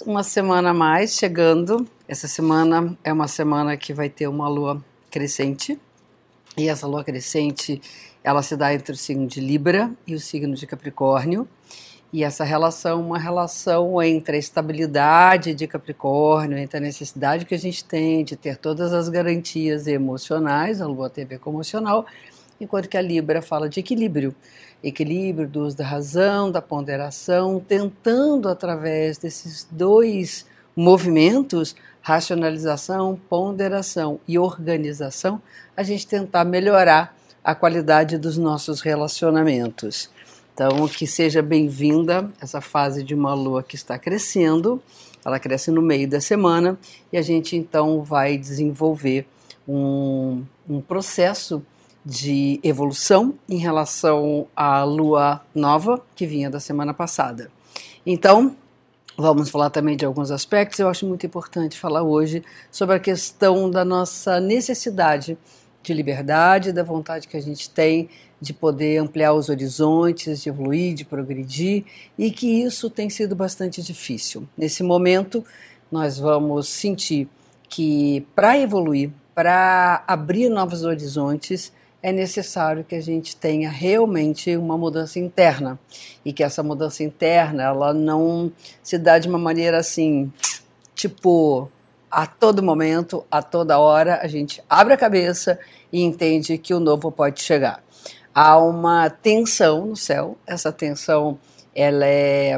Uma semana a mais chegando. Essa semana é uma semana que vai ter uma lua crescente. E essa lua crescente, ela se dá entre o signo de Libra e o signo de Capricórnio. E essa relação é uma relação entre a estabilidade de Capricórnio, entre a necessidade que a gente tem de ter todas as garantias emocionais, a lua tem a ver com emocional, enquanto que a Libra fala de equilíbrio. Equilíbrio do uso da razão, da ponderação, tentando através desses dois movimentos, racionalização, ponderação e organização, a gente tentar melhorar a qualidade dos nossos relacionamentos. Então, que seja bem-vinda essa fase de uma lua que está crescendo, ela cresce no meio da semana e a gente então vai desenvolver um processo de evolução em relação à lua nova que vinha da semana passada. Então, vamos falar também de alguns aspectos. Eu acho muito importante falar hoje sobre a questão da nossa necessidade de liberdade, da vontade que a gente tem de poder ampliar os horizontes, de evoluir, de progredir, e que isso tem sido bastante difícil. Nesse momento, nós vamos sentir que para evoluir, para abrir novos horizontes, é necessário que a gente tenha realmente uma mudança interna e que essa mudança interna ela não se dá de uma maneira assim, tipo, a todo momento, a toda hora, a gente abre a cabeça e entende que o novo pode chegar. Há uma tensão no céu, essa tensão ela é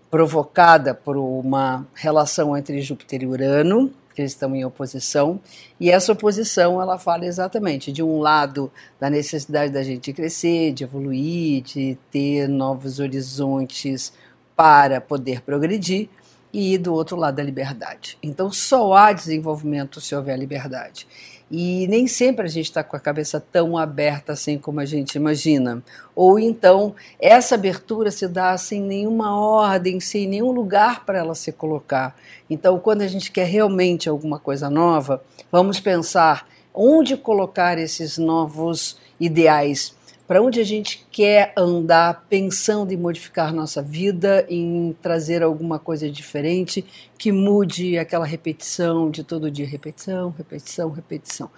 provocada por uma relação entre Júpiter e Urano, que eles estão em oposição, e essa oposição ela fala exatamente de um lado da necessidade da gente crescer, de evoluir, de ter novos horizontes para poder progredir, e do outro lado da liberdade. Então só há desenvolvimento se houver liberdade. E nem sempre a gente está com a cabeça tão aberta assim como a gente imagina. Ou então essa abertura se dá sem nenhuma ordem, sem nenhum lugar para ela se colocar. Então quando a gente quer realmente alguma coisa nova, vamos pensar onde colocar esses novos ideais, para onde a gente quer andar pensando em modificar nossa vida, em trazer alguma coisa diferente que mude aquela repetição de todo dia, repetição, repetição, repetição.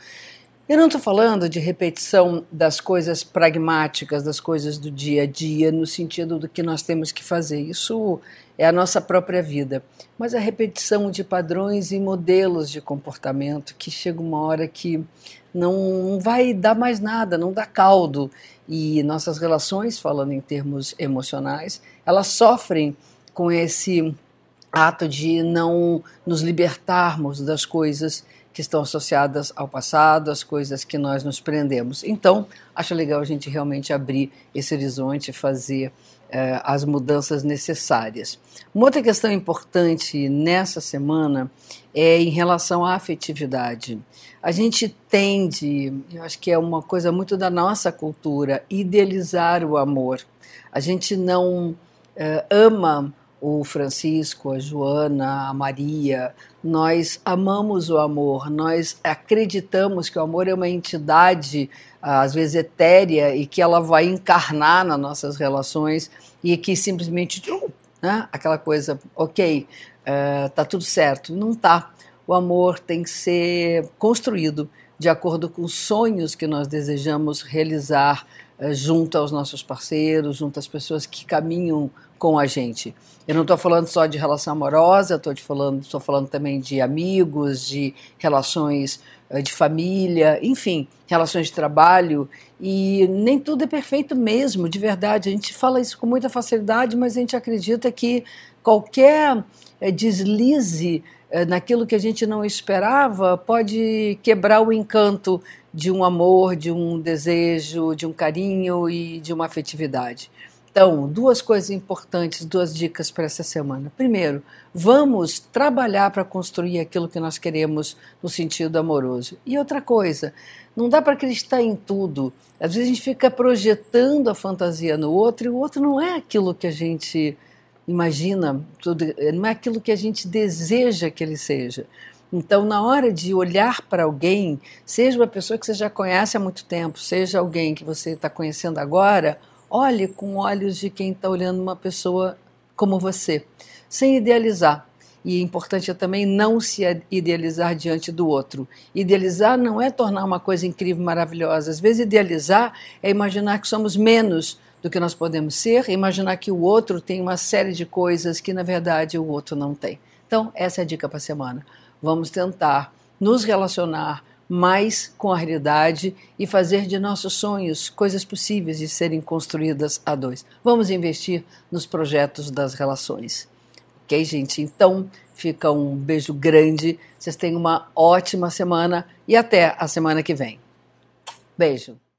Eu não estou falando de repetição das coisas pragmáticas, das coisas do dia a dia, no sentido do que nós temos que fazer. Isso é a nossa própria vida. Mas a repetição de padrões e modelos de comportamento que chega uma hora que não vai dar mais nada, não dá caldo. E nossas relações, falando em termos emocionais, elas sofrem com esse ato de não nos libertarmos das coisas que estão associadas ao passado, as coisas que nós nos prendemos. Então, acho legal a gente realmente abrir esse horizonte e fazer as mudanças necessárias. Uma outra questão importante nessa semana é em relação à afetividade. A gente tende, eu acho que é uma coisa muito da nossa cultura, idealizar o amor. A gente não ama o Francisco, a Joana, a Maria, nós amamos o amor, nós acreditamos que o amor é uma entidade, às vezes etérea, e que ela vai encarnar nas nossas relações e que simplesmente, né, aquela coisa, ok, tá tudo certo. Não tá. O amor tem que ser construído de acordo com os sonhos que nós desejamos realizar junto aos nossos parceiros, junto às pessoas que caminham com a gente. Eu não estou falando só de relação amorosa, estou falando também de amigos, de relações de família, enfim, relações de trabalho, e nem tudo é perfeito mesmo, de verdade. A gente fala isso com muita facilidade, mas a gente acredita que qualquer deslize naquilo que a gente não esperava pode quebrar o encanto de um amor, de um desejo, de um carinho e de uma afetividade. Então, duas coisas importantes, duas dicas para essa semana. Primeiro, vamos trabalhar para construir aquilo que nós queremos no sentido amoroso. E outra coisa, não dá para acreditar em tudo. Às vezes a gente fica projetando a fantasia no outro e o outro não é aquilo que a gente imagina, não é aquilo que a gente deseja que ele seja. Então, na hora de olhar para alguém, seja uma pessoa que você já conhece há muito tempo, seja alguém que você está conhecendo agora, olhe com olhos de quem está olhando uma pessoa como você, sem idealizar. E importante é também não se idealizar diante do outro. Idealizar não é tornar uma coisa incrível, maravilhosa. Às vezes idealizar é imaginar que somos menos do que nós podemos ser, imaginar que o outro tem uma série de coisas que na verdade o outro não tem. Então essa é a dica para a semana. Vamos tentar nos relacionar mais com a realidade e fazer de nossos sonhos coisas possíveis de serem construídas a dois. Vamos investir nos projetos das relações. Ok, gente? Então, fica um beijo grande. Vocês tenham uma ótima semana e até a semana que vem. Beijo.